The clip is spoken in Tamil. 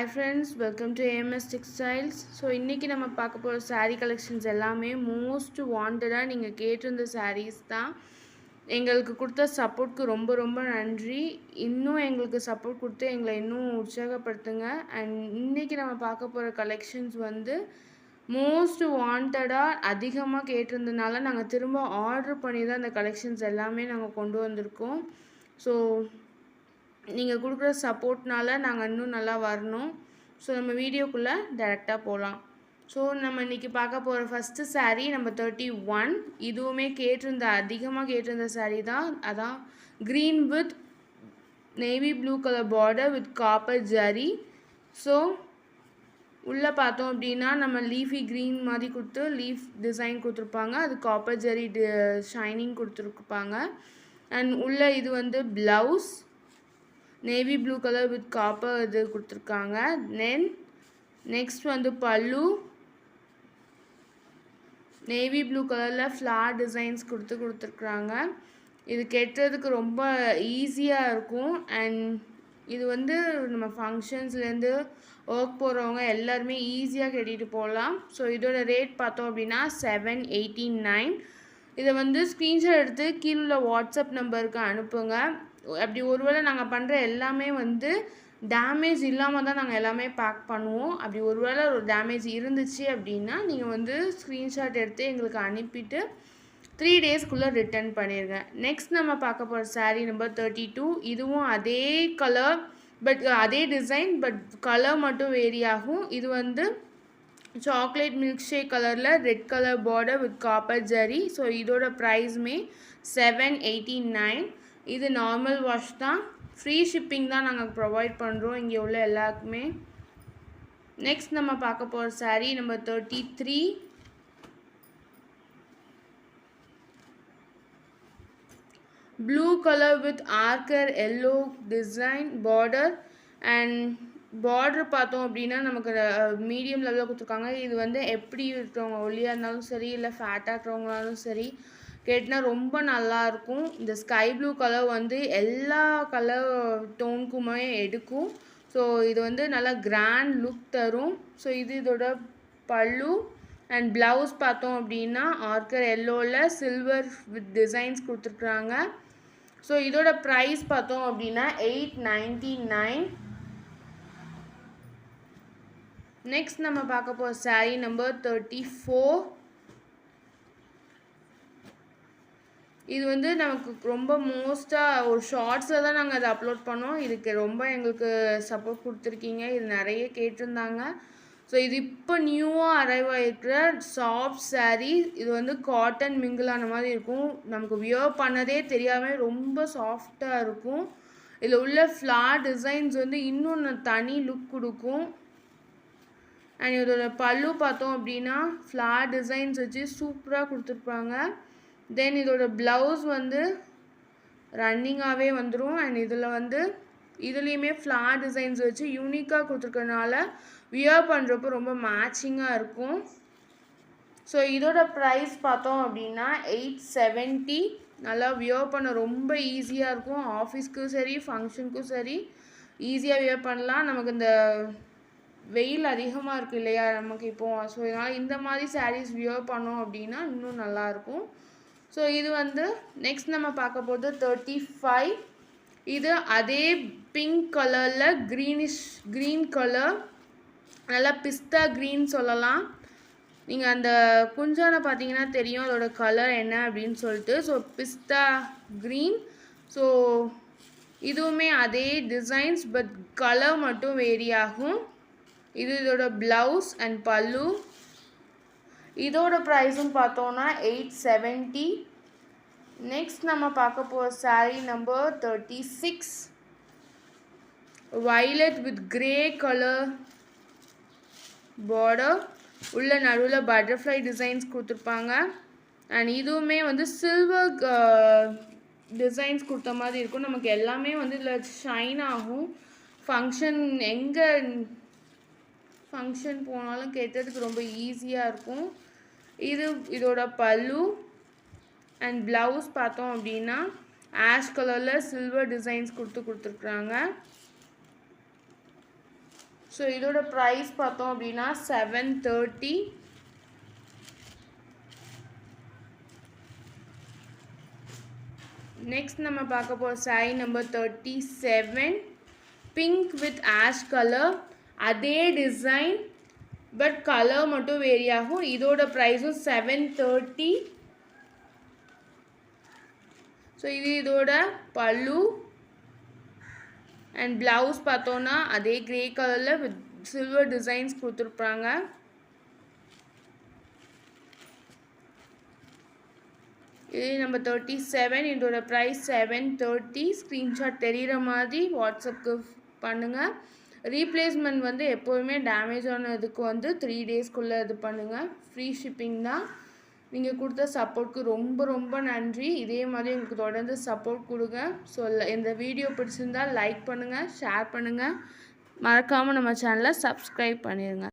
Hi friends, welcome to AMS Textiles. So இன்னைக்கு நம்ம பார்க்க போகிற saree collections எல்லாமே most wantedா நீங்கள் கேட்டிருந்த sarees தான். எங்களுக்கு கொடுத்த சப்போர்ட்க்கு ரொம்ப ரொம்ப நன்றி. இன்னும் எங்களுக்கு சப்போர்ட் கொடுத்து எங்களை இன்னும் உற்சாகப்படுத்துங்க. அண்ட் இன்னைக்கு நம்ம பார்க்க போகிற கலெக்ஷன்ஸ் வந்து மோஸ்ட் வாண்டடா அதிகமாக கேட்டிருந்தனால நாங்கள் திரும்ப ஆர்டர் பண்ணி தான் அந்த கலெக்ஷன்ஸ் எல்லாமே நாங்கள் கொண்டு வந்திருக்கோம். ஸோ நீங்கள் கொடுக்குற சப்போர்ட்னால நாங்கள் இன்னும் நல்லா வரணும். ஸோ நம்ம வீடியோக்குள்ளே டைரெக்டாக போகலாம். ஸோ நம்ம இன்றைக்கி பார்க்க போகிற ஃபஸ்ட்டு saree நம்பர் 31. இதுவுமே அதிகமாக கேட்டிருந்த saree தான். அதான் green with navy blue colour border with copper zari. So உள்ளே பார்த்தோம் அப்படின்னா நம்ம லீஃபி க்ரீன் மாதிரி கொடுத்து லீஃப் டிசைன் கொடுத்துருப்பாங்க. அது காப்பர் ஜரி ஷைனிங் கொடுத்துருப்பாங்க. அண்ட் உள்ளே இது வந்து blouse navy blue colour with copper இது கொடுத்துருக்காங்க. நெக்ஸ்ட் வந்து பல்லு நேவி ப்ளூ கலரில் ஃப்ளார் டிசைன்ஸ் கொடுத்துருக்குறாங்க. இது கெட்டுறதுக்கு ரொம்ப ஈஸியாக இருக்கும். அண்ட் இது வந்து நம்ம ஃபங்க்ஷன்ஸ்லேருந்து ஒர்க் போகிறவங்க எல்லாருமே ஈஸியாக கட்டிட்டு போகலாம். ஸோ இதோட ரேட் பார்த்தோம் அப்படின்னா 789. இதை வந்து ஸ்க்ரீன்ஷாட் எடுத்து கீழே வாட்ஸ்அப் நம்பருக்கு அனுப்புங்க. அப்படி ஒருவேளை நாங்கள் பண்ணுற எல்லாமே வந்து டேமேஜ் இல்லாமல் தான் நாங்கள் எல்லாமே பேக் பண்ணுவோம். அப்படி ஒருவேளை ஒரு டேமேஜ் இருந்துச்சு அப்படின்னா நீங்கள் வந்து ஸ்க்ரீன்ஷாட் எடுத்து எங்களுக்கு அனுப்பிட்டு 3 டேஸ்க்குள்ளே ரிட்டர்ன் பண்ணிடுங்க. நெக்ஸ்ட் நம்ம பார்க்க போகிற saree நம்பர் 32. இதுவும் அதே கலர் பட் அதே டிசைன் பட் கலர் மட்டும் வேரி ஆகும். இது வந்து சாக்லேட் மில்க் ஷேக் கலரில் red colour border with copper zari. So இதோட ப்ரைஸுமே 789. இது நார்மல் வாஷ் தான். ஃப்ரீ ஷிப்பிங் தான் நாங்கள் ப்ரொவைட் பண்ணுறோம் இங்கே உள்ள எல்லாருக்குமே. நெக்ஸ்ட் நம்ம பார்க்க போகிற saree number 33. Blue colour with ஆர்கர் yellow design border. And border பார்த்தோம் அப்படின்னா நமக்கு மீடியம் லெவலில் கொடுத்துருக்காங்க. இது வந்து எப்படி இருக்கிறவங்க ஒல்லியாக இருந்தாலும் சரி இல்லை ஃபேட்டாக இருக்கிறவங்களாலும் சரி கேட்டினா ரொம்ப நல்லாயிருக்கும். இந்த ஸ்கை ப்ளூ கலர் வந்து எல்லா கலர் டோனுக்குமே எடுக்கும். ஸோ இது வந்து நல்லா கிராண்ட் லுக் தரும். ஸோ இதோட பல்லு அண்ட் ப்ளவுஸ் பார்த்தோம் அப்படின்னா ஆர்கர் எல்லோவில் சில்வர் வித் டிசைன்ஸ் கொடுத்துருக்குறாங்க. ஸோ இதோட ப்ரைஸ் பார்த்தோம் அப்படின்னா 899. நெக்ஸ்ட் நம்ம பார்க்க போகிற saree நம்பர் 34. இது வந்து நமக்கு ரொம்ப மோஸ்ட்டாக ஒரு ஷார்ட்ஸில் தான் நாங்கள் அதை அப்லோட் பண்ணோம். இதுக்கு ரொம்ப எங்களுக்கு சப்போர்ட் கொடுத்துருக்கீங்க. இது நிறைய கேட்டிருந்தாங்க. ஸோ இது இப்போ நியூவாக அரைவ் ஆகிருக்கிற சாஃப்ட் saree. இது வந்து காட்டன் மிங்கிளான மாதிரி இருக்கும். நமக்கு வியர் பண்ணதே தெரியாமல் ரொம்ப சாஃப்டாக இருக்கும். இதில் உள்ள ஃப்ளார் டிசைன்ஸ் வந்து இன்னும் தனி லுக் கொடுக்கும். அண்ட் இதோட பல்லு பார்த்தோம் அப்படின்னா ஃப்ளார் டிசைன்ஸ் வச்சு சூப்பராக கொடுத்துருப்பாங்க. தென் இதோட ப்ளவுஸ் வந்து ரன்னிங்காகவே வந்துடும். அண்ட் இதில் வந்து இதுலேயுமே ஃப்ளார் டிசைன்ஸ் வச்சு யூனிக்காக கொடுத்துருக்கறனால வியர் பண்ணுறப்போ ரொம்ப மேட்சிங்காக இருக்கும். ஸோ இதோட ப்ரைஸ் பார்த்தோம் அப்படின்னா 870. நல்லா வியர் பண்ண ரொம்ப ஈஸியாக இருக்கும். ஆஃபீஸ்க்கும் சரி ஃபங்க்ஷனுக்கும் சரி ஈஸியாக வியர் பண்ணலாம். நமக்கு இந்த வெயில் அதிகமாக இருக்குது இல்லையா நமக்கு இப்போது. ஸோ இதனால் இந்த மாதிரி சாரீஸ் வியர் பண்ணோம் அப்படின்னா இன்னும் நல்லாயிருக்கும். ஸோ இது வந்து நெக்ஸ்ட் நம்ம பார்க்க போகிறது 35. இது அதே பிங்க் கலரில் க்ரீன் கலர் நல்லா பிஸ்தா க்ரீன் சொல்லலாம். நீங்கள் அந்த குஞ்சானை பார்த்தீங்கன்னா தெரியும் அதோட கலர் என்ன அப்படின்னு சொல்லிட்டு. ஸோ பிஸ்தா க்ரீன். ஸோ இதுவுமே அதே டிசைன்ஸ் பட் கலர் மட்டும் வேரி ஆகும். இதோட ப்ளவுஸ் அண்ட் பல்லு. இதோட ப்ரைஸும் பார்த்தோன்னா 870. நெக்ஸ்ட் நம்ம பார்க்க போகிற saree number 36. violet with grey colour border. உள்ள நடுவில் பட்டர்ஃப்ளை டிசைன்ஸ் கொடுத்துருப்பாங்க. அண்ட் இதுவுமே வந்து சில்வர் டிசைன்ஸ் கொடுத்த மாதிரி இருக்கும். நமக்கு எல்லாமே வந்து இதில் ஷைன் ஆகும். எங்கே ஃபங்க்ஷன் போனாலும் கேட்டதுக்கு ரொம்ப ஈஸியாக இருக்கும். இதோட பல்லு அண்ட் ப்ளவுஸ் பார்த்தோம் அப்படின்னா ஆஷ் கலரில் சில்வர் டிசைன்ஸ் கொடுத்துருக்குறாங்க. ஸோ ஸோ இதோட ப்ரைஸ் பார்த்தோம் அப்படின்னா 730. நெக்ஸ்ட் நம்ம பார்க்க போகிற saree number 37, pink with ash colour. அதே டிசைன் பட் கலர் மட்டும் வேரி ஆகும். இதோட ப்ரைஸும் 730. ஸோ இது இதோட பல்லு அண்ட் ப்ளவுஸ் பார்த்தோன்னா அதே கிரே கலரில் வித் சில்வர் டிசைன்ஸ் கொடுத்துருப்பாங்க. இது நம்பர் 37. இதோட ப்ரைஸ் 730. ஸ்க்ரீன்ஷாட் தெரிகிற மாதிரி வாட்ஸ்அப்புக்கு பண்ணுங்கள். ரீப்ளேஸ்மெண்ட் வந்து எப்போதுமே டேமேஜ் ஆனதுக்கு வந்து 3 டேஸ்க்குள்ளே இது பண்ணுங்கள். ஃப்ரீ ஷிப்பிங் தான். நீங்கள் கொடுத்த சப்போர்ட்க்கு ரொம்ப ரொம்ப நன்றி. இதே மாதிரி எங்களுக்கு தொடர்ந்து சப்போர்ட் கொடுங்க. ஸோ இந்த வீடியோ பிடிச்சிருந்தால் லைக் பண்ணுங்கள், ஷேர் பண்ணுங்கள், மறக்காமல் நம்ம சேனலை சப்ஸ்கிரைப் பண்ணிடுங்க.